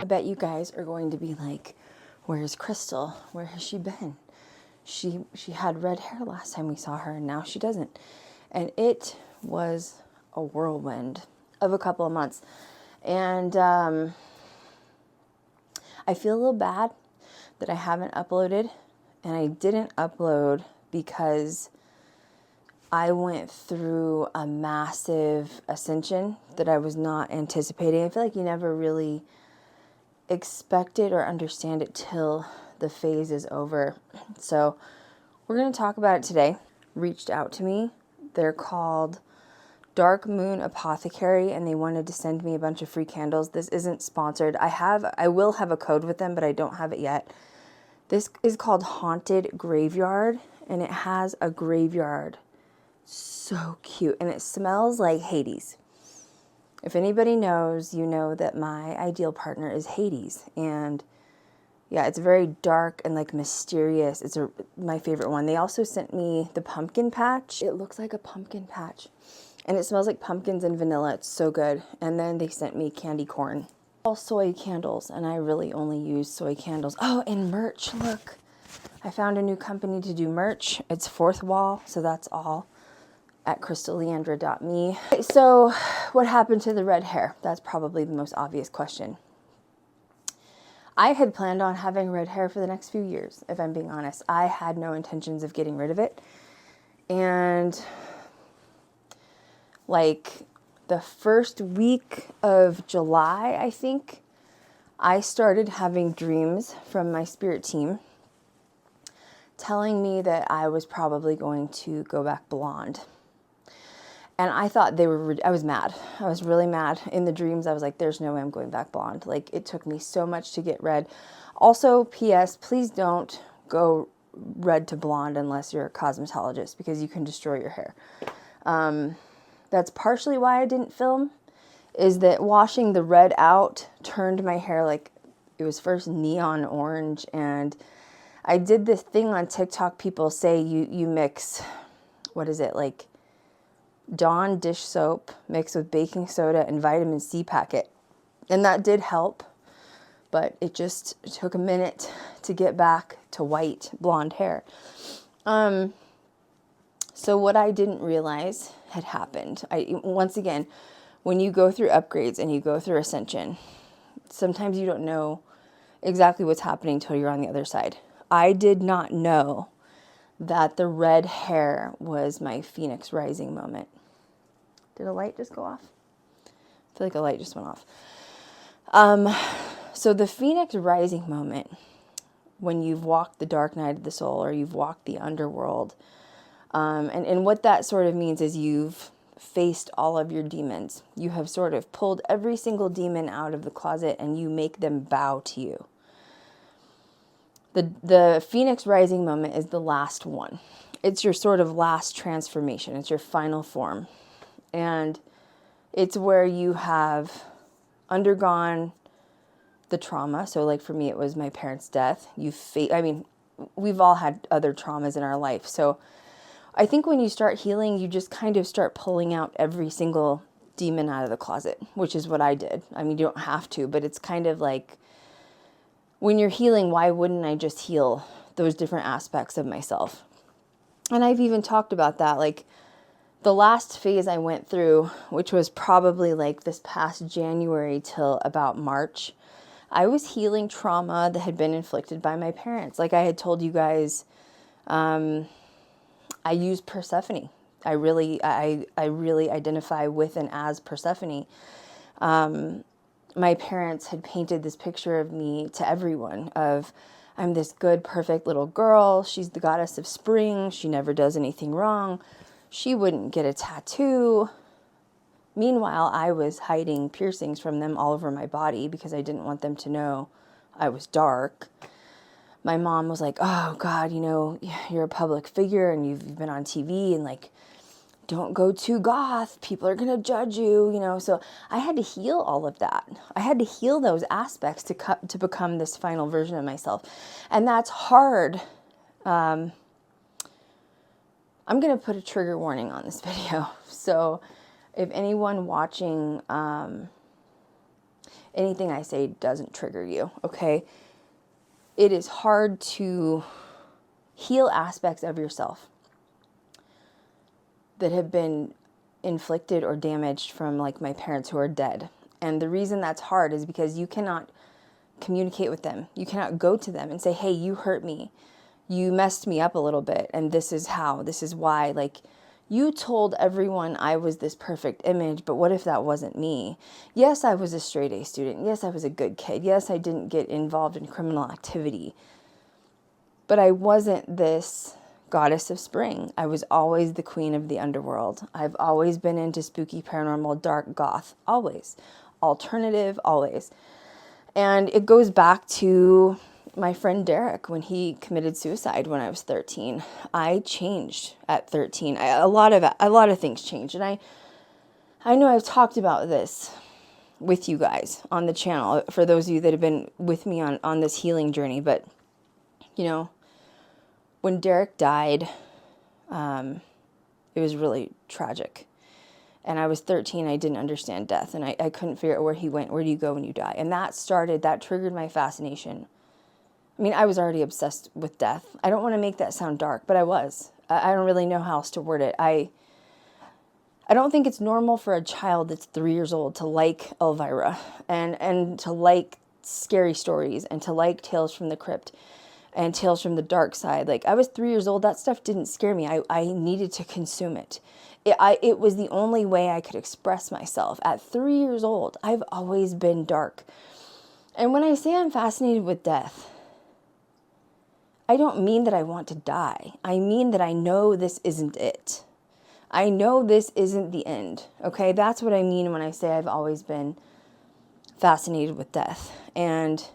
I bet you guys are going to be like, where's Crystal? Where has she been? She had red hair last time we saw her, and now she doesn't. And it was a whirlwind of a couple of months. And I feel a little bad that I haven't uploaded. And I didn't upload because I went through a massive ascension that I was not anticipating. I feel like you never really expect it or understand it till the phase is over. So we're going to talk about it today. Reached out to me. They're called Dark Moon Apothecary, and they wanted to send me a bunch of free candles. This isn't sponsored. I will have a code with them, but I don't have it yet. This is called Haunted Graveyard, and it has a graveyard. So cute, and it smells like Hades. If anybody knows, you know that my ideal partner is Hades, and yeah, it's very dark and like mysterious. It's my favorite one. They also sent me the pumpkin patch. It looks like a pumpkin patch, and it smells like pumpkins and vanilla. It's so good. And then they sent me candy corn. All soy candles, and I really only use soy candles. Oh, and merch, look. I found a new company to do merch. It's Fourth Wall, so that's all at crystalleandra.me. So what happened to the red hair? That's probably the most obvious question. I had planned on having red hair for the next few years, if I'm being honest. I had no intentions of getting rid of it. And like the first week of July, I think, I started having dreams from my spirit team telling me that I was probably going to go back blonde. And I thought I was mad. I was really mad. In the dreams, I was like, there's no way I'm going back blonde. Like, it took me so much to get red. Also, P.S., please don't go red to blonde unless you're a cosmetologist, because you can destroy your hair. That's partially why I didn't film, is that washing the red out turned my hair like it was first neon orange. And I did this thing on TikTok. People say you mix, what is it, like Dawn dish soap mixed with baking soda and vitamin C packet. And that did help, but it just took a minute to get back to white blonde hair. So what I didn't realize had happened. Once again, when you go through upgrades and you go through ascension, sometimes you don't know exactly what's happening until you're on the other side. I did not know that the red hair was my Phoenix Rising moment. Did a light just go off? I feel like a light just went off. So the Phoenix Rising moment, when you've walked the dark night of the soul, or you've walked the underworld, and what that sort of means is you've faced all of your demons. You have sort of pulled every single demon out of the closet, and you make them bow to you. The Phoenix Rising moment is the last one. It's your sort of last transformation. It's your final form. And it's where you have undergone the trauma. So like for me, it was my parents' death. We've all had other traumas in our life. So I think when you start healing, you just kind of start pulling out every single demon out of the closet, which is what I did. I mean, you don't have to, but it's kind of like, when you're healing, why wouldn't I just heal those different aspects of myself? And I've even talked about that. Like the last phase I went through, which was probably like this past January till about March, I was healing trauma that had been inflicted by my parents. Like I had told you guys, I use Persephone. I really identify with and as Persephone. My parents had painted this picture of me to everyone of, I'm this good, perfect little girl. She's the goddess of spring. She never does anything wrong. She wouldn't get a tattoo. Meanwhile, I was hiding piercings from them all over my body because I didn't want them to know I was dark. My mom was like, oh God, you're a public figure and you've been on TV, and like, don't go too goth. People are going to judge you, So I had to heal all of that. I had to heal those aspects to become this final version of myself. And that's hard. I'm going to put a trigger warning on this video. So if anyone watching anything I say doesn't trigger you, okay? It is hard to heal aspects of yourself that have been inflicted or damaged from like my parents who are dead. And the reason that's hard is because you cannot communicate with them. You cannot go to them and say, hey, you hurt me. You messed me up a little bit. And this is how, this is why. Like, you told everyone I was this perfect image, but what if that wasn't me? Yes, I was a straight A student. Yes, I was a good kid. Yes, I didn't get involved in criminal activity. But I wasn't this goddess of spring. I was always the queen of the underworld. I've always been into spooky, paranormal, dark, goth. Always. Alternative, always. And it goes back to my friend Derek when he committed suicide when I was 13. I changed at 13. A lot of things changed. And I know I've talked about this with you guys on the channel, for those of you that have been with me on this healing journey. But, you know, when Derek died, it was really tragic. And I was 13, I didn't understand death, and I couldn't figure out where he went. Where do you go when you die? And that triggered my fascination. I mean, I was already obsessed with death. I don't want to make that sound dark, but I was. I don't really know how else to word it. I don't think it's normal for a child that's 3 years old to like Elvira and to like scary stories and to like Tales from the Crypt and Tales from the Dark Side. Like, I was 3 years old. That stuff didn't scare me. I needed to consume it. It was the only way I could express myself. At 3 years old, I've always been dark. And when I say I'm fascinated with death, I don't mean that I want to die. I mean that I know this isn't it. I know this isn't the end. Okay, that's what I mean when I say I've always been fascinated with death. And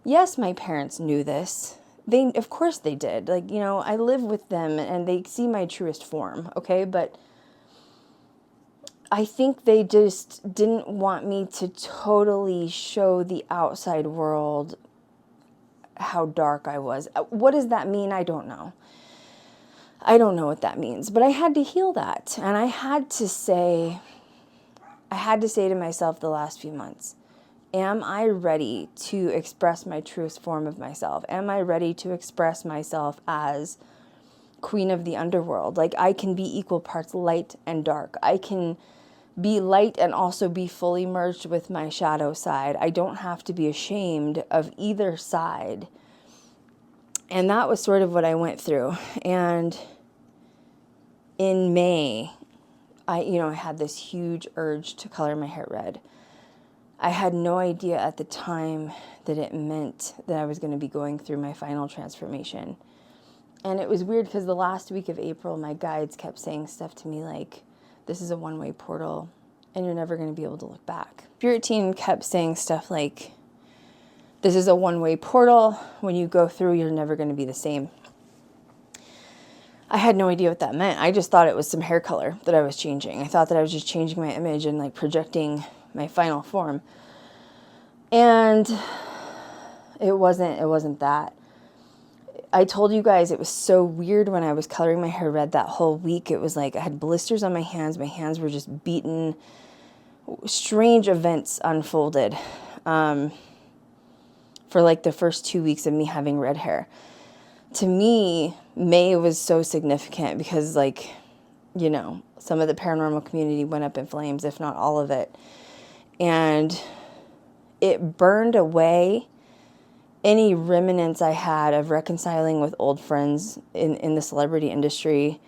yes, my parents knew this. Of course they did. Like, you know, I live with them and they see my truest form, okay? But I think they just didn't want me to totally show the outside world how dark I was. What does that mean? I don't know. I don't know what that means. But I had to heal that. And I had to say to myself the last few months, am I ready to express my truest form of myself? Am I ready to express myself as queen of the underworld? Like, I can be equal parts light and dark. I can be light and also be fully merged with my shadow side. I don't have to be ashamed of either side. And that was sort of what I went through. And in May, I had this huge urge to color my hair red. I had no idea at the time that it meant that I was going to be going through my final transformation. And it was weird because the last week of April, my guides kept saying stuff to me like, this is a one-way portal and you're never going to be able to look back. Spirit team kept saying stuff like, this is a one-way portal. When you go through, you're never going to be the same. I had no idea what that meant. I just thought it was some hair color that I was changing. I thought that I was just changing my image and like projecting my final form. And it wasn't that. I told you guys it was so weird when I was coloring my hair red that whole week. It was like I had blisters on my hands. My hands were just beaten. Strange events unfolded for like the first 2 weeks of me having red hair. To me, May was so significant because, like, you know, some of the paranormal community went up in flames, if not all of it. And it burned away any remnants I had of reconciling with old friends in the celebrity industry.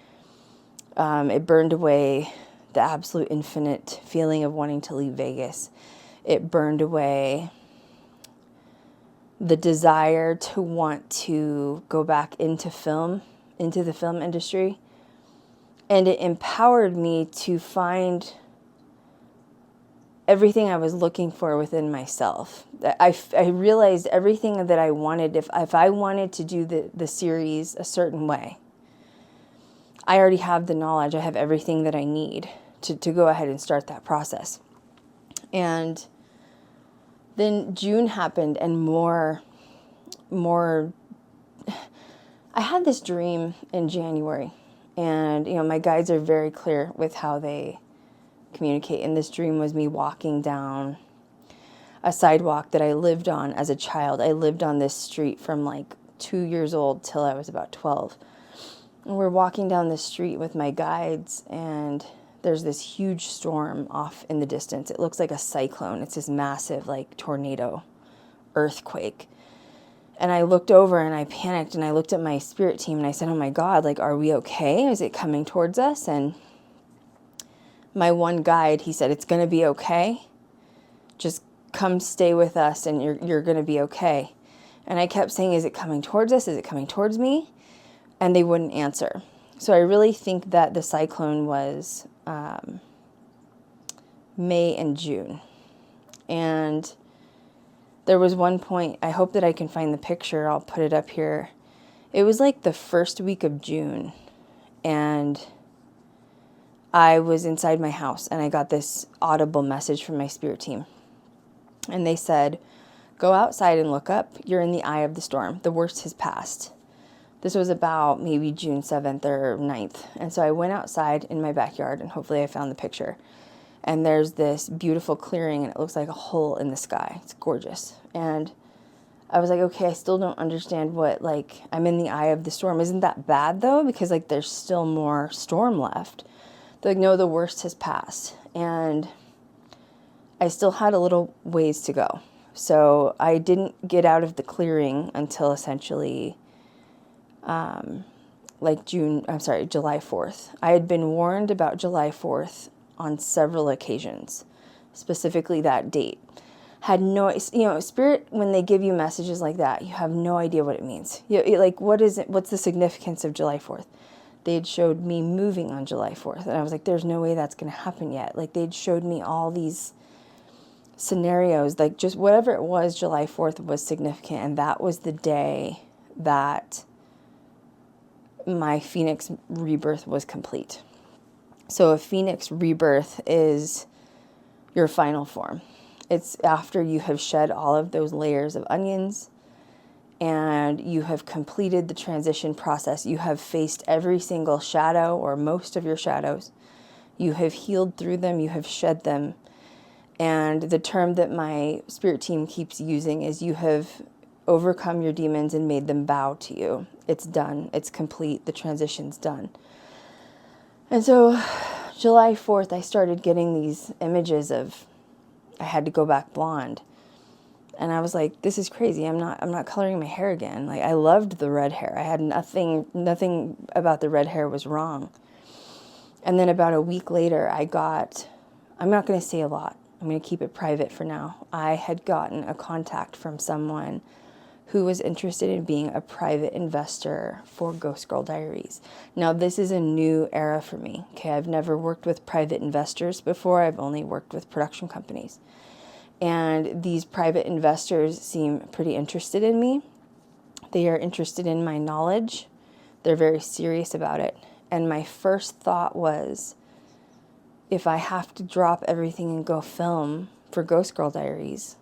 It burned away the absolute infinite feeling of wanting to leave Vegas. It burned away the desire to want to go back into the film industry. And it empowered me to find everything I was looking for within myself. I realized everything that I wanted. If I wanted to do the series a certain way, I already have the knowledge. I have everything that I need to go ahead and start that process. And then June happened and more. I had this dream in January, and you know, my guides are very clear with how they communicate. And this dream was me walking down a sidewalk that I lived on as a child. I lived on this street from like 2 years old till I was about 12. And we're walking down the street with my guides, and there's this huge storm off in the distance. It looks like a cyclone. It's this massive like tornado earthquake. And I looked over and I panicked, and I looked at my spirit team and I said, oh my God, like, are we okay? Is it coming towards us? And my one guide, he said, it's going to be okay. Just come stay with us and you're going to be okay. And I kept saying, is it coming towards us? Is it coming towards me? And they wouldn't answer. So I really think that the cyclone was May and June. And there was one point, I hope that I can find the picture, I'll put it up here. It was like the first week of June, and I was inside my house, and I got this audible message from my spirit team. And they said, go outside and look up. You're in the eye of the storm. The worst has passed. This was about maybe June 7th or 9th. And so I went outside in my backyard, and hopefully I found the picture. And there's this beautiful clearing, and it looks like a hole in the sky. It's gorgeous. And I was like, okay, I still don't understand what, like, I'm in the eye of the storm. Isn't that bad, though? Because, like, there's still more storm left. They're like, no, the worst has passed. And I still had a little ways to go. So I didn't get out of the clearing until essentially, July 4th. I had been warned about July 4th on several occasions, specifically that date. Had no, Spirit, when they give you messages like that, you have no idea what it means. Like, what is it? What's the significance of July 4th? They'd showed me moving on July 4th, and I was like, there's no way that's going to happen yet. Like, they'd showed me all these scenarios, like, just whatever it was, July 4th was significant, and that was the day that my Phoenix rebirth was complete. So a Phoenix rebirth is your final form. It's after you have shed all of those layers of onions and you have completed the transition process. You have faced every single shadow or most of your shadows. You have healed through them. You have shed them. And the term that my spirit team keeps using is you have overcome your demons and made them bow to you. It's done. It's complete. The transition's done. And so July 4th, I started getting these images of I had to go back blonde. And I was like, this is crazy. I'm not coloring my hair again. Like, I loved the red hair. I had nothing about the red hair was wrong. And then about a week later, I'm not going to say a lot. I'm going to keep it private for now. I had gotten a contact from someone who was interested in being a private investor for Ghost Girl Diaries. Now, this is a new era for me. Okay, I've never worked with private investors before. I've only worked with production companies. And these private investors seem pretty interested in me. They are interested in my knowledge. They're very serious about it. And my first thought was, if I have to drop everything and go film for Ghost Girl Diaries,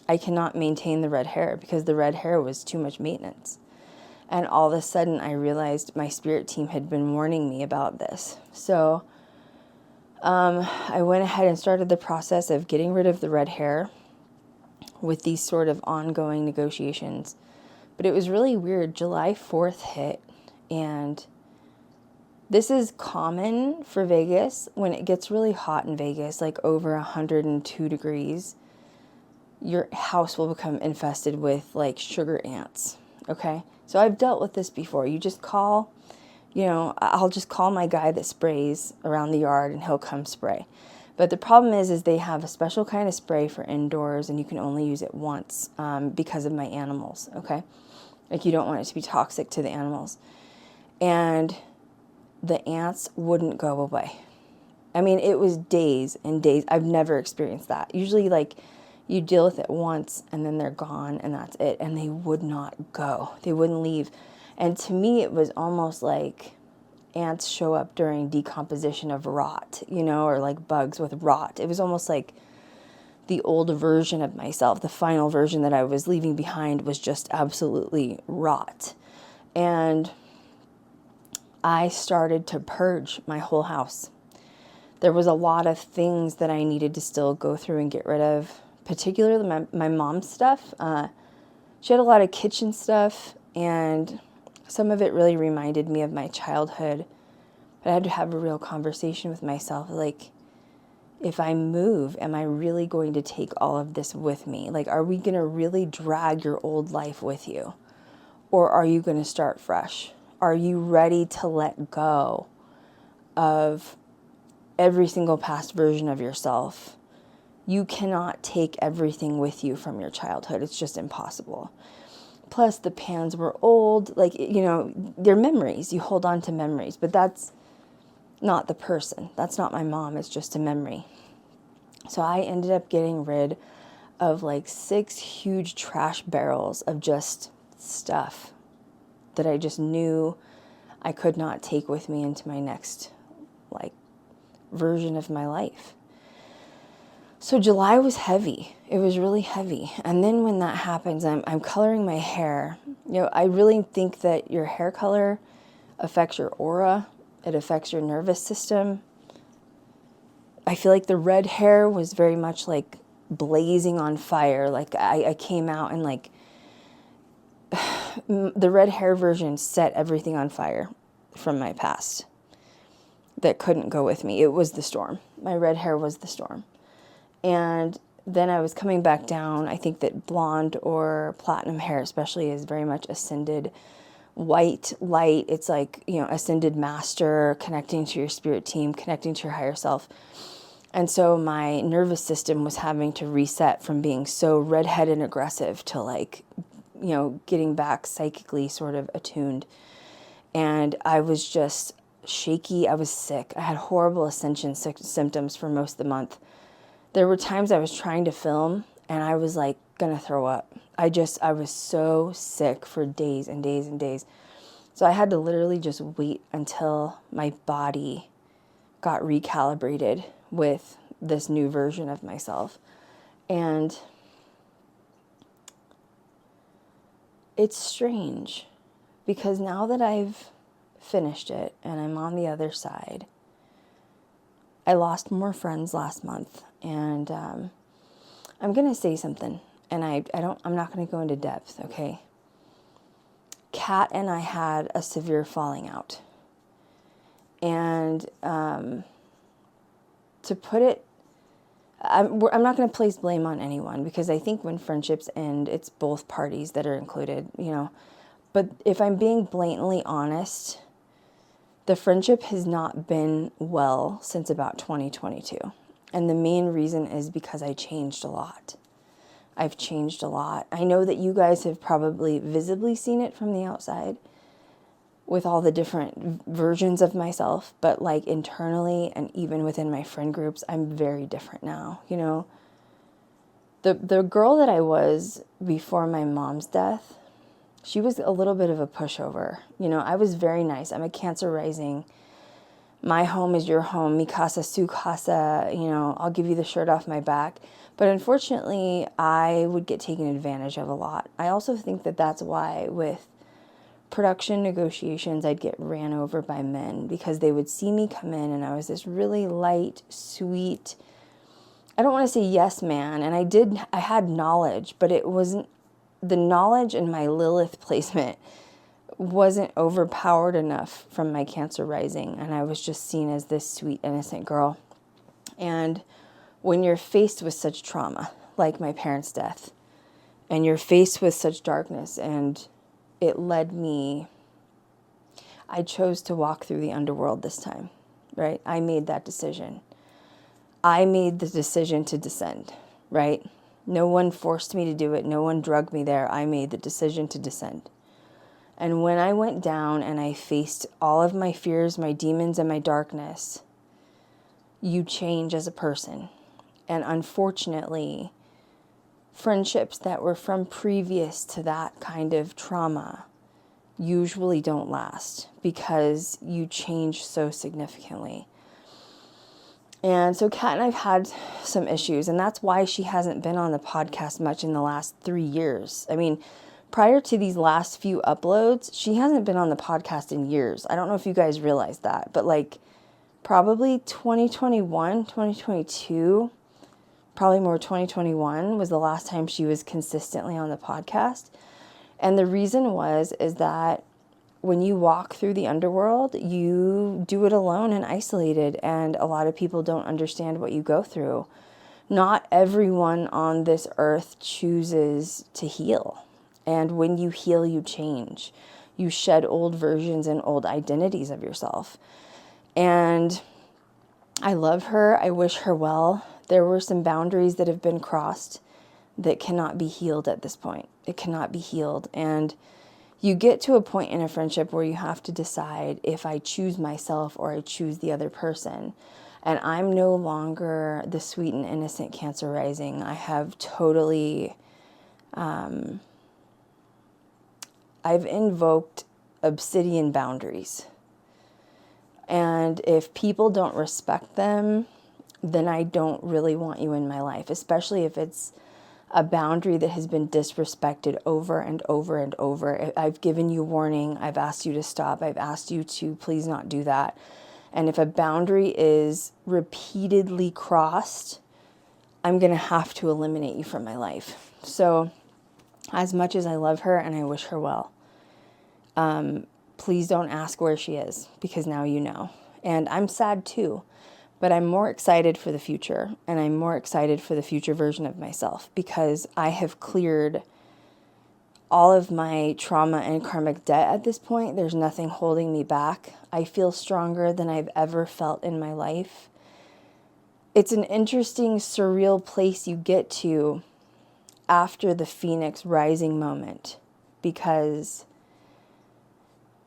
I cannot maintain the red hair because the red hair was too much maintenance. And all of a sudden I realized my spirit team had been warning me about this. So I went ahead and started the process of getting rid of the red hair with these sort of ongoing negotiations. But it was really weird. July 4th hit, and this is common for Vegas. When it gets really hot in Vegas, like over 102 degrees, your house will become infested with like sugar ants. Okay. So I've dealt with this before. You just call, I'll just call my guy that sprays around the yard and he'll come spray. But the problem is they have a special kind of spray for indoors and you can only use it once because of my animals. Okay. Like, you don't want it to be toxic to the animals. And the ants wouldn't go away. I mean, it was days and days. I've never experienced that. Usually, like, you deal with it once and then they're gone and that's it. And they would not go. They wouldn't leave. And to me, it was almost like ants show up during decomposition of rot, or like bugs with rot. It was almost like the old version of myself, the final version that I was leaving behind, was just absolutely rot. And I started to purge my whole house. There was a lot of things that I needed to still go through and get rid of particularly my mom's stuff. She had a lot of kitchen stuff, and some of it really reminded me of my childhood. But I had to have a real conversation with myself, like, if I move, am I really going to take all of this with me? Like, are we going to really drag your old life with you? Or are you going to start fresh? Are you ready to let go of every single past version of yourself? You cannot take everything with you from your childhood. It's just impossible. Plus, the pans were old. Like, they're memories. You hold on to memories. But that's not the person. That's not my mom. It's just a memory. So I ended up getting rid of like 6 huge trash barrels of just stuff that I just knew I could not take with me into my next like version of my life. So July was heavy. It was really heavy. And then when that happens, I'm coloring my hair. I really think that your hair color affects your aura. It affects your nervous system. I feel like the red hair was very much like blazing on fire. Like I came out and like the red hair version set everything on fire from my past that couldn't go with me. It was the storm. My red hair was the storm. And then I was coming back down. I think that blonde or platinum hair especially is very much ascended white light. It's like, ascended master, connecting to your spirit team, connecting to your higher self. And so my nervous system was having to reset from being so redhead and aggressive to like, getting back psychically sort of attuned. And I was just shaky. I was sick. I had horrible ascension symptoms for most of the month. There were times I was trying to film and I was like gonna throw up. I was so sick for days and days and days. So I had to literally just wait until my body got recalibrated with this new version of myself. And it's strange because now that I've finished it and I'm on the other side, I lost more friends last month, and I'm going to say something, and I'm not going to go into depth, okay? Kat and I had a severe falling out, and to put it, I'm not going to place blame on anyone, because I think when friendships end, it's both parties that are included, But if I'm being blatantly honest, the friendship has not been well since about 2022. And the main reason is because I changed a lot. I've changed a lot. I know that you guys have probably visibly seen it from the outside with all the different versions of myself, but like internally and even within my friend groups, I'm very different now. The girl that I was before my mom's death, she was a little bit of a pushover. I was very nice. I'm a Cancer rising. My home is your home. Mi casa, su casa. I'll give you the shirt off my back. But unfortunately, I would get taken advantage of a lot. I also think that that's why with production negotiations, I'd get ran over by men, because they would see me come in and I was this really light, sweet, I don't want to say yes man. And I had knowledge, but it wasn't, the knowledge in my Lilith placement wasn't overpowered enough from my Cancer rising, and I was just seen as this sweet, innocent girl. And when you're faced with such trauma, like my parents' death, and you're faced with such darkness, and it led me, I chose to walk through the underworld this time, right? I made that decision. I made the decision to descend, right? No one forced me to do it. No one drugged me there. I made the decision to descend. And when I went down and I faced all of my fears, my demons, and my darkness, you change as a person. And unfortunately, friendships that were from previous to that kind of trauma usually don't last, because you change so significantly. And so Kat and I've had some issues, and that's why she hasn't been on the podcast much in the last 3 years. I mean, prior to these last few uploads, she hasn't been on the podcast in years. I don't know if you guys realize that, but like probably 2021, 2022, probably more 2021 was the last time she was consistently on the podcast. And the reason is that when you walk through the underworld, you do it alone and isolated, and a lot of people don't understand what you go through. Not everyone on this earth chooses to heal. And when you heal, you change. You shed old versions and old identities of yourself. And I love her. I wish her well. There were some boundaries that have been crossed that cannot be healed at this point. It cannot be healed. And you get to a point in a friendship where you have to decide if I choose myself or I choose the other person. And I'm no longer the sweet and innocent Cancer rising. I have totally, I've invoked obsidian boundaries. And if people don't respect them, then I don't really want you in my life, especially if it's a boundary that has been disrespected over and over and over. I've given you warning. I've asked you to stop. I've asked you to please not do that. And if a boundary is repeatedly crossed, I'm going to have to eliminate you from my life. So as much as I love her and I wish her well, please don't ask where she is, because now you know. And I'm sad too, but I'm more excited for the future, and I'm more excited for the future version of myself, because I have cleared all of my trauma and karmic debt at this point. There's nothing holding me back. I feel stronger than I've ever felt in my life. It's an interesting, surreal place you get to after the Phoenix rising moment, because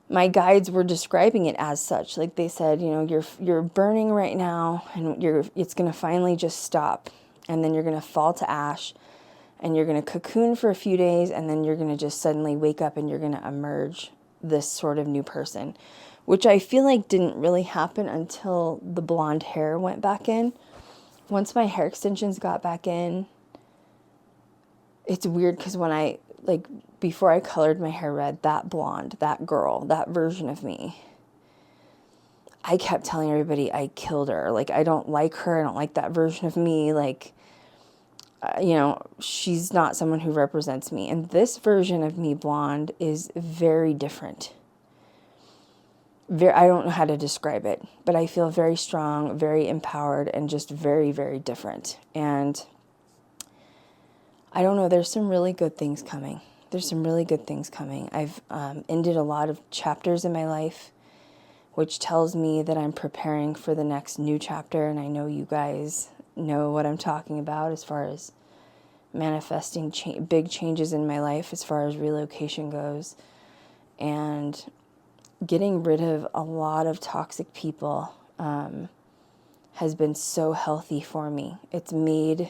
my guides were describing it as such. Like they said, you know, you're burning right now, and it's going to finally just stop, and then you're going to fall to ash, and you're going to cocoon for a few days, and then you're going to just suddenly wake up and you're going to emerge this sort of new person, which I feel like didn't really happen until the blonde hair went back in. Once my hair extensions got back in, it's weird because when before I colored my hair red, that blonde, that girl, that version of me, I kept telling everybody I killed her. Like, I don't like her. I don't like that version of me. Like, she's not someone who represents me. And this version of me, blonde, is very different. I don't know how to describe it, but I feel very strong, very empowered, and just very, very different. And I don't know, there's some really good things coming. I've ended a lot of chapters in my life, which tells me that I'm preparing for the next new chapter. And I know you guys know what I'm talking about as far as manifesting big changes in my life as far as relocation goes. And getting rid of a lot of toxic people has been so healthy for me. It's made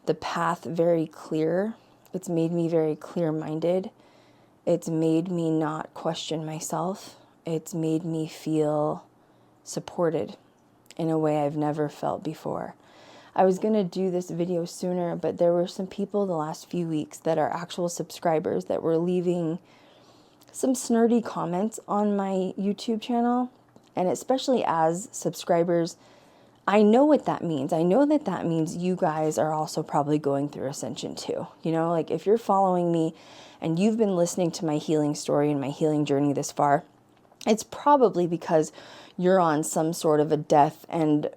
the path very clear. It's made me very clear-minded. It's made me not question myself. It's made me feel supported in a way I've never felt before. I was going to do this video sooner, but there were some people the last few weeks that are actual subscribers that were leaving some snarky comments on my YouTube channel. And especially as subscribers, I know what that means. I know that means you guys are also probably going through Ascension too. You know, like if you're following me and you've been listening to my healing story and my healing journey this far, it's probably because you're on some sort of a death and,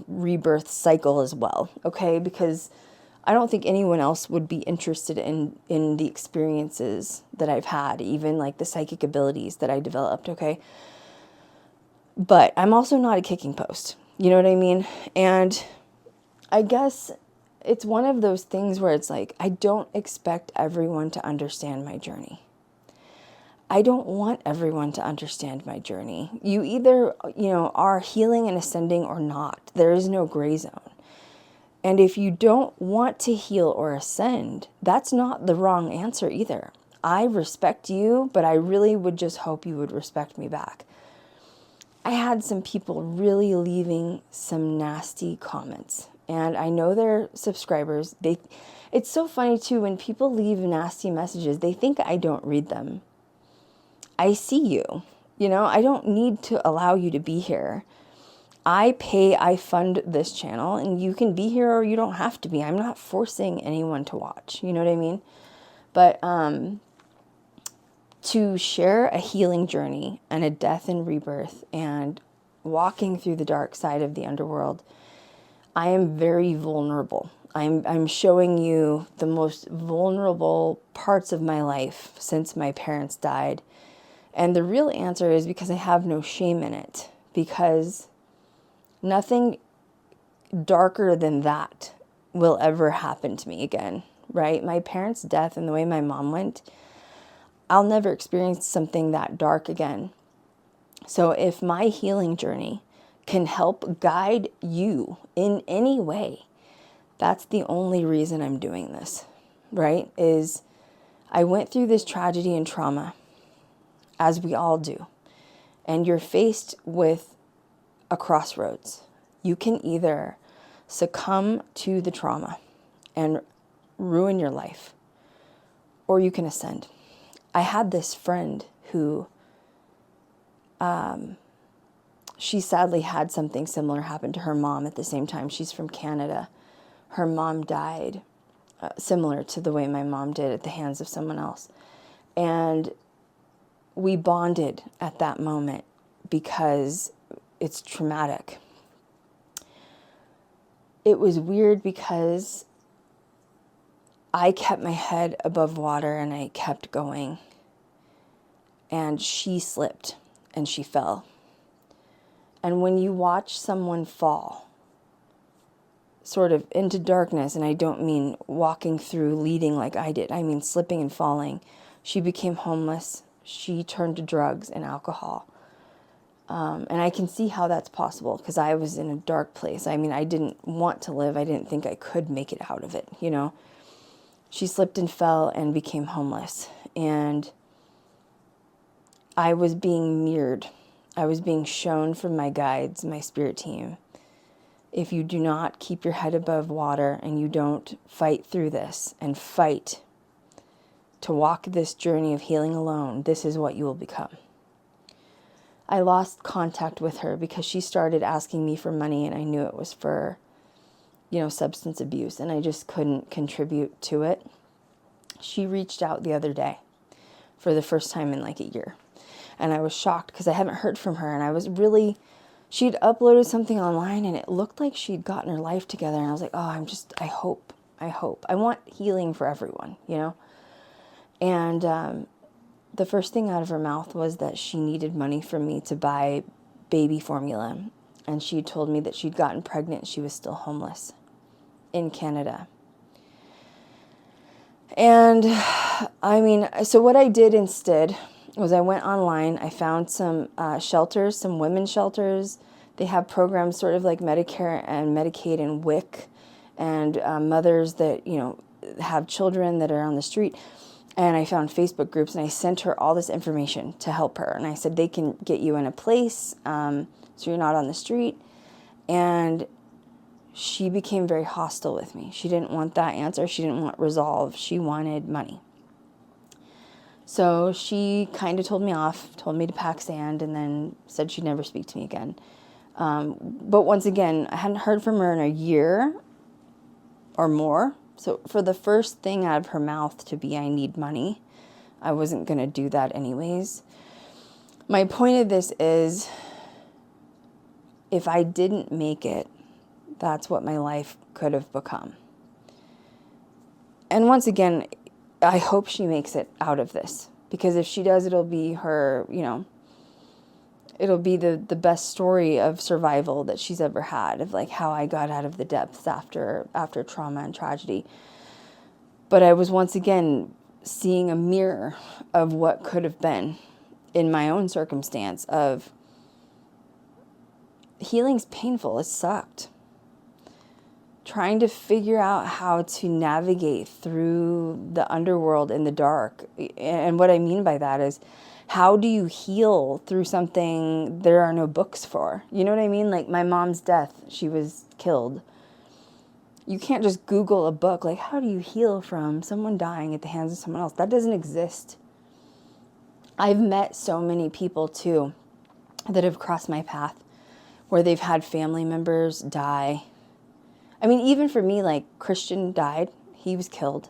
rebirth cycle as well. Okay. Because I don't think anyone else would be interested in the experiences that I've had, even like the psychic abilities that I developed. Okay. But I'm also not a kicking post. You know what I mean? And I guess it's one of those things where it's like, I don't expect everyone to understand my journey. I don't want everyone to understand my journey. You either, are healing and ascending or not. There is no gray zone. And if you don't want to heal or ascend, that's not the wrong answer either. I respect you, but I really would just hope you would respect me back. I had some people really leaving some nasty comments, and I know they're subscribers. It's so funny too, when people leave nasty messages, they think I don't read them. I see you, I don't need to allow you to be here. I fund this channel, and you can be here or you don't have to be. I'm not forcing anyone to watch. You know what I mean? But to share a healing journey and a death and rebirth and walking through the dark side of the underworld, I am very vulnerable. I'm showing you the most vulnerable parts of my life since my parents died. And the real answer is because I have no shame in it, because nothing darker than that will ever happen to me again, right? My parents' death and the way my mom went, I'll never experience something that dark again. So if my healing journey can help guide you in any way, that's the only reason I'm doing this, right? Is I went through this tragedy and trauma, as we all do, and you're faced with a crossroads. You can either succumb to the trauma and ruin your life, or you can ascend. I had this friend who, she sadly had something similar happen to her mom at the same time. She's from Canada. Her mom died similar to the way my mom did at the hands of someone else. And we bonded at that moment because it's traumatic. It was weird because I kept my head above water and I kept going. And she slipped and she fell. And when you watch someone fall sort of into darkness, and I don't mean walking through leading like I did, I mean slipping and falling, she became homeless. She turned to drugs and alcohol. And I can see how that's possible because I was in a dark place. I mean, I didn't want to live. I didn't think I could make it out of it, you know. She slipped and fell and became homeless. And I was being mirrored. I was being shown from my guides, my spirit team. If you do not keep your head above water and you don't fight through this and fight to walk this journey of healing alone, this is what you will become. I lost contact with her because she started asking me for money, and I knew it was for, substance abuse, and I just couldn't contribute to it. She reached out the other day for the first time in like a year, and I was shocked because I haven't heard from her, and I was really, she'd uploaded something online and it looked like she'd gotten her life together, and I was like, oh, I hope. I want healing for everyone, And the first thing out of her mouth was that she needed money from me to buy baby formula. And she told me that she'd gotten pregnant. She was still homeless in Canada. And so what I did instead was I went online. I found some shelters, some women's shelters. They have programs sort of like Medicare and Medicaid and WIC, and mothers that, have children that are on the street. And I found Facebook groups, and I sent her all this information to help her. And I said, they can get you in a place so you're not on the street. And she became very hostile with me. She didn't want that answer. She didn't want resolve. She wanted money. So she kind of told me off, told me to pack sand, and then said she'd never speak to me again. But once again, I hadn't heard from her in a year or more. So for the first thing out of her mouth to be, I need money, I wasn't going to do that anyways. My point of this is, if I didn't make it, that's what my life could have become. And once again, I hope she makes it out of this, because if she does, it'll be her, it'll be the best story of survival that she's ever had, of like how I got out of the depths after trauma and tragedy. But I was once again seeing a mirror of what could have been in my own circumstance of healing's painful. It sucked. Trying to figure out how to navigate through the underworld in the dark. And what I mean by that is, how do you heal through something there are no books for? You know what I mean? Like my mom's death, she was killed. You can't just Google a book, like, how do you heal from someone dying at the hands of someone else? That doesn't exist. I've met so many people, too, that have crossed my path where they've had family members die. I mean, even for me, like, Christian died. He was killed,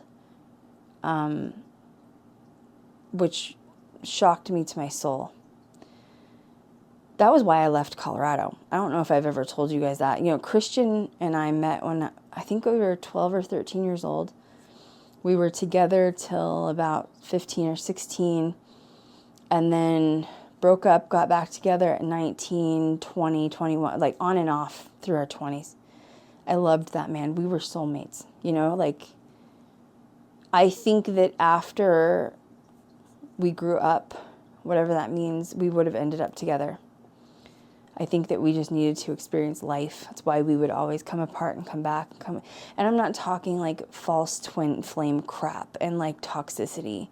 which shocked me to my soul. That was why I left Colorado. I don't know if I've ever told you guys that. You know, Christian and I met when I think we were 12 or 13 years old. We were together till about 15 or 16, and then broke up, got back together at 19, 20, 21, like on and off through our 20s. I loved that man. We were soulmates, you know, like, I think that after we grew up, whatever that means, we would have ended up together. I think that we just needed to experience life. That's why we would always come apart and come back. And I'm not talking like false twin flame crap and like toxicity.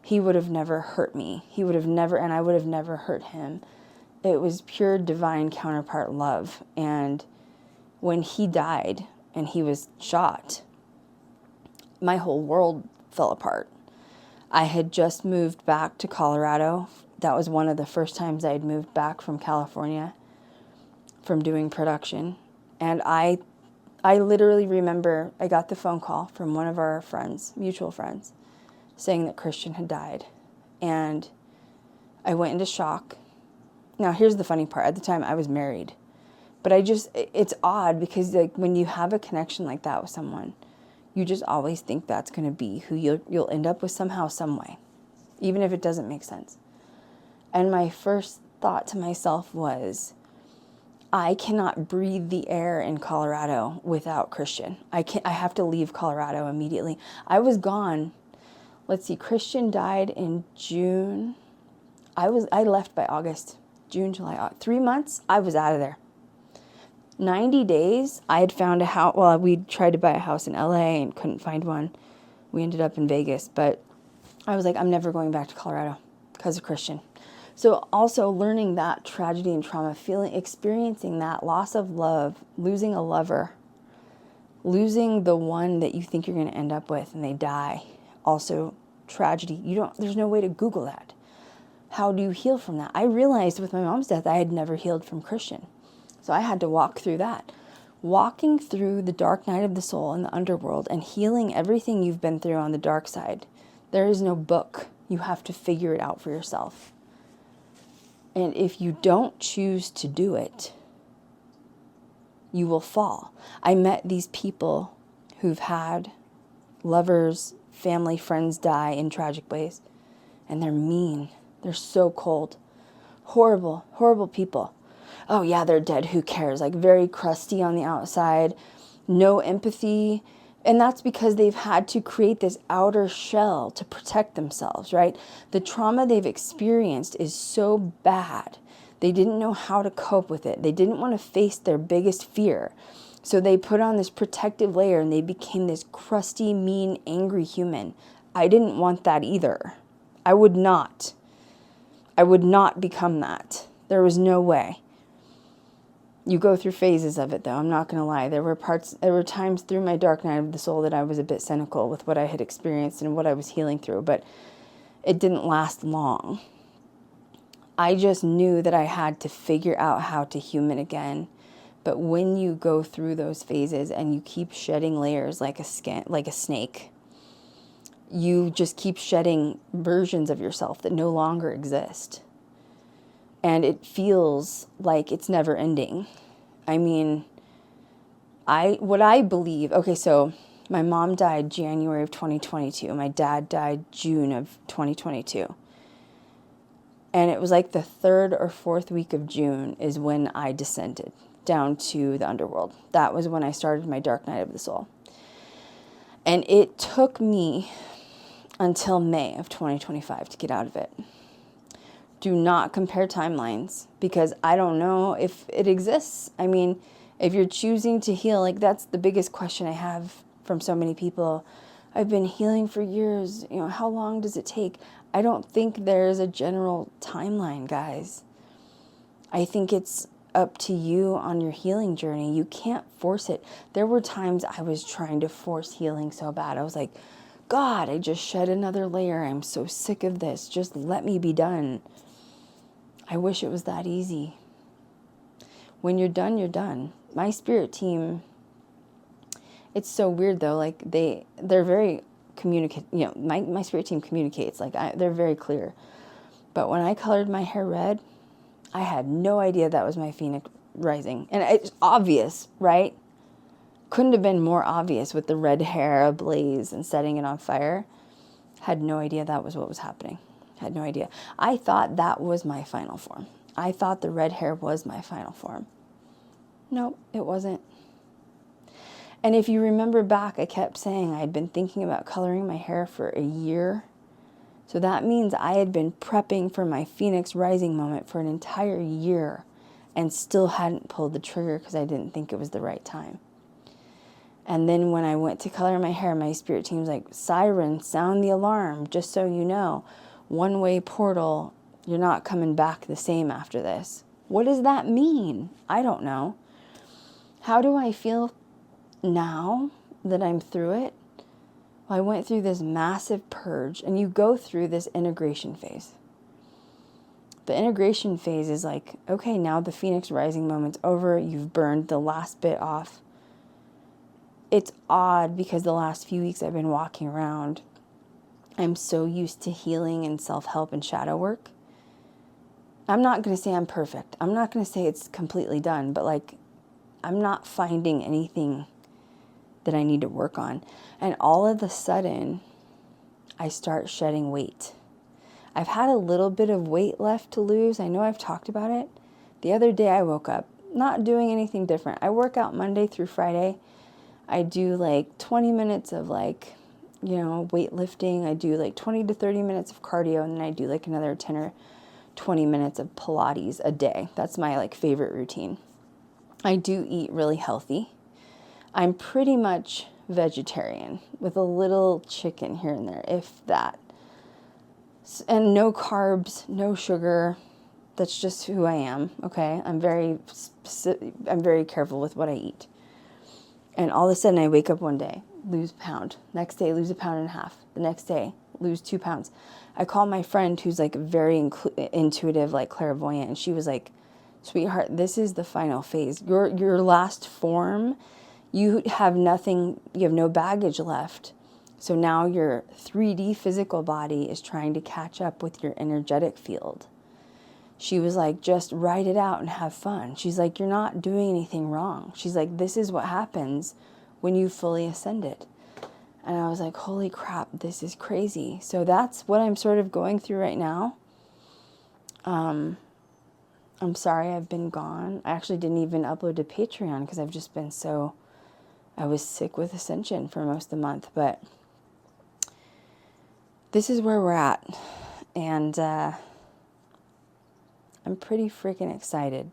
He would have never hurt me. He would have never, and I would have never hurt him. It was pure divine counterpart love. And when he died and he was shot, my whole world fell apart. I had just moved back to Colorado. That was one of the first times I had moved back from California from doing production. And I literally remember I got the phone call from one of our friends, mutual friends, saying that Christian had died. And I went into shock. Now, here's the funny part. At the time, I was married. But it's odd because like when you have a connection like that with someone, you just always think that's going to be who you'll end up with somehow, some way, even if it doesn't make sense. And my first thought to myself was, I cannot breathe the air in Colorado without Christian. I have to leave Colorado immediately. I was gone. Let's see, Christian died in June. I left by August, June, July, August. 3 months, I was out of there. 90 days, I had found a house. Well, we tried to buy a house in LA and couldn't find one. We ended up in Vegas, but I was like, I'm never going back to Colorado because of Christian. So also learning that tragedy and trauma, experiencing that loss of love, losing a lover, losing the one that you think you're going to end up with and they die. Also tragedy. There's no way to Google that. How do you heal from that? I realized with my mom's death, I had never healed from Christian. So I had to walk through that. Walking through the dark night of the soul in the underworld and healing everything you've been through on the dark side. There is no book. You have to figure it out for yourself. And if you don't choose to do it, you will fall. I met these people who've had lovers, family, friends die in tragic ways. And they're mean. They're so cold. Horrible, horrible people. Oh yeah, they're dead, who cares? Like very crusty on the outside, no empathy. And that's because they've had to create this outer shell to protect themselves, right? The trauma they've experienced is so bad. They didn't know how to cope with it. They didn't want to face their biggest fear. So they put on this protective layer and they became this crusty, mean, angry human. I didn't want that either. I would not become that. There was no way. You go through phases of it, though. I'm not going to lie. There were times through my dark night of the soul that I was a bit cynical with what I had experienced and what I was healing through, but it didn't last long. I just knew that I had to figure out how to human again. But when you go through those phases and you keep shedding layers like a snake, you just keep shedding versions of yourself that no longer exist. And it feels like it's never ending. I mean, what I believe, okay, so my mom died January of 2022. My dad died June of 2022. And it was like the 3rd or 4th week of June is when I descended down to the underworld. That was when I started my dark night of the soul. And it took me until May of 2025 to get out of it. Do not compare timelines because I don't know if it exists. I mean, if you're choosing to heal, like that's the biggest question I have from so many people. I've been healing for years. You know, how long does it take? I don't think there's a general timeline, guys. I think it's up to you on your healing journey. You can't force it. There were times I was trying to force healing so bad. I was like, God, I just shed another layer. I'm so sick of this. Just let me be done. I wish it was that easy. When you're done, you're done. My spirit team, it's so weird though, like they're very my spirit team communicates, like they're very clear. But when I colored my hair red, I had no idea that was my phoenix rising. And it's obvious, right? Couldn't have been more obvious with the red hair ablaze and setting it on fire. Had no idea that was what was happening. Had no idea. I thought that was my final form. I thought the red hair was my final form. No, it wasn't. And if you remember back, I kept saying I had been thinking about coloring my hair for a year. So that means I had been prepping for my Phoenix rising moment for an entire year and still hadn't pulled the trigger because I didn't think it was the right time. And then when I went to color my hair, my spirit team's like, siren, sound the alarm, just so you know. One-way portal, you're not coming back the same after this. What does that mean? I don't know. How do I feel now that I'm through it? Well, I went through this massive purge, and you go through this integration phase. The integration phase is like, okay, now the Phoenix rising moment's over. You've burned the last bit off. It's odd because the last few weeks I've been walking around, I'm so used to healing and self-help and shadow work. I'm not going to say I'm perfect. I'm not going to say it's completely done, but like, I'm not finding anything that I need to work on. And all of a sudden, I start shedding weight. I've had a little bit of weight left to lose. I know I've talked about it. The other day I woke up not doing anything different. I work out Monday through Friday. I do like 20 minutes of like, weightlifting. I do like 20 to 30 minutes of cardio, and then I do like another 10 or 20 minutes of Pilates a day. That's my like favorite routine. I do eat really healthy. I'm pretty much vegetarian with a little chicken here and there, if that. And no carbs, no sugar. That's just who I am, okay? I'm very careful with what I eat. And all of a sudden I wake up one day, lose a pound. Next day, lose 1.5 pounds. The next day, lose 2 pounds. I call my friend who's like very intuitive, like clairvoyant, and she was like, sweetheart, this is the final phase. Your last form, you have nothing, you have no baggage left. So now your 3D physical body is trying to catch up with your energetic field. She was like, just write it out and have fun. She's like, you're not doing anything wrong. She's like, this is what happens when you fully ascend it. And I was like, holy crap, this is crazy. So that's what I'm sort of going through right now. I'm sorry I've been gone. I actually didn't even upload to Patreon because I've just been I was sick with Ascension for most of the month. But this is where we're at. And I'm pretty freaking excited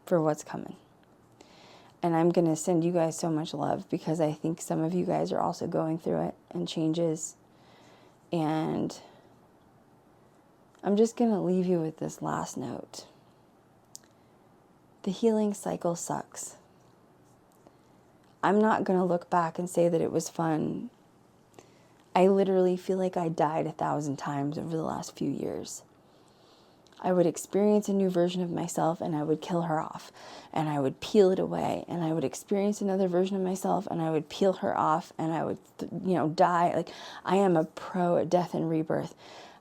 for what's coming. And I'm going to send you guys so much love because I think some of you guys are also going through it and changes. And I'm just going to leave you with this last note. The healing cycle sucks. I'm not going to look back and say that it was fun. I literally feel like I died 1,000 times over the last few years. I would experience a new version of myself and I would kill her off and I would peel it away, and I would experience another version of myself and I would peel her off and I would, die. Like, I am a pro at death and rebirth.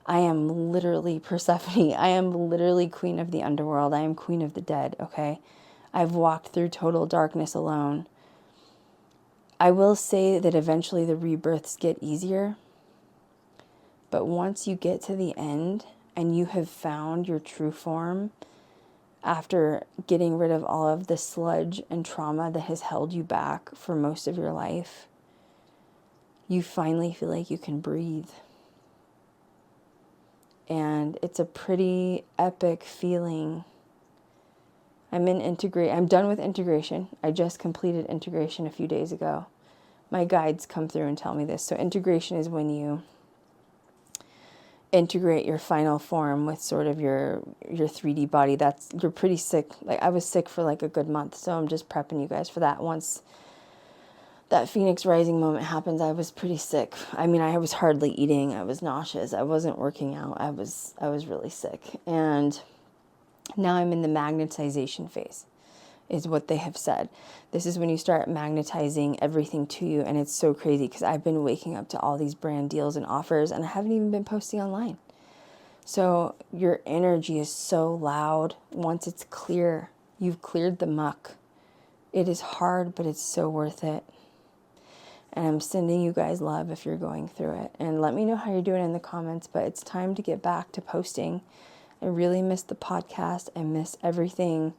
I am literally Persephone. I am literally queen of the underworld. I am queen of the dead, okay? I've walked through total darkness alone. I will say that eventually the rebirths get easier. But once you get to the end and you have found your true form, after getting rid of all of the sludge and trauma that has held you back for most of your life, you finally feel like you can breathe. And it's a pretty epic feeling. I'm done with integration. I just completed integration a few days ago. My guides come through and tell me this. So integration is when you integrate your final form with sort of your 3D body. You're pretty sick. Like, I was sick for like a good month, so I'm just prepping you guys for that. Once that Phoenix rising moment happens, I was pretty sick. I mean, I was hardly eating. I was nauseous. I wasn't working out. I was really sick. And now I'm in the magnetization phase. is what they have said. This is when you start magnetizing everything to you, and it's so crazy because I've been waking up to all these brand deals and offers, and I haven't even been posting online. So your energy is so loud. Once it's clear, you've cleared the muck. It is hard, but it's so worth it. And I'm sending you guys love if you're going through it. And let me know how you're doing in the comments, but it's time to get back to posting. I really miss the podcast. I miss everything.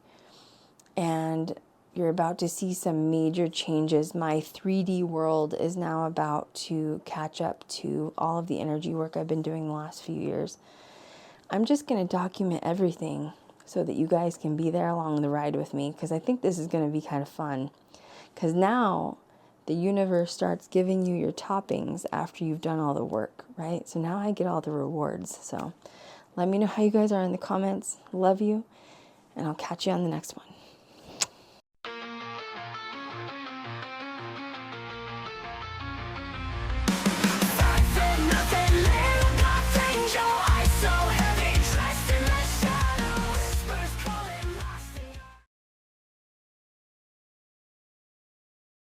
And you're about to see some major changes. My 3D world is now about to catch up to all of the energy work I've been doing the last few years. I'm just going to document everything so that you guys can be there along the ride with me, because I think this is going to be kind of fun. Because now the universe starts giving you your toppings after you've done all the work, right? So now I get all the rewards. So let me know how you guys are in the comments. Love you, and I'll catch you on the next one.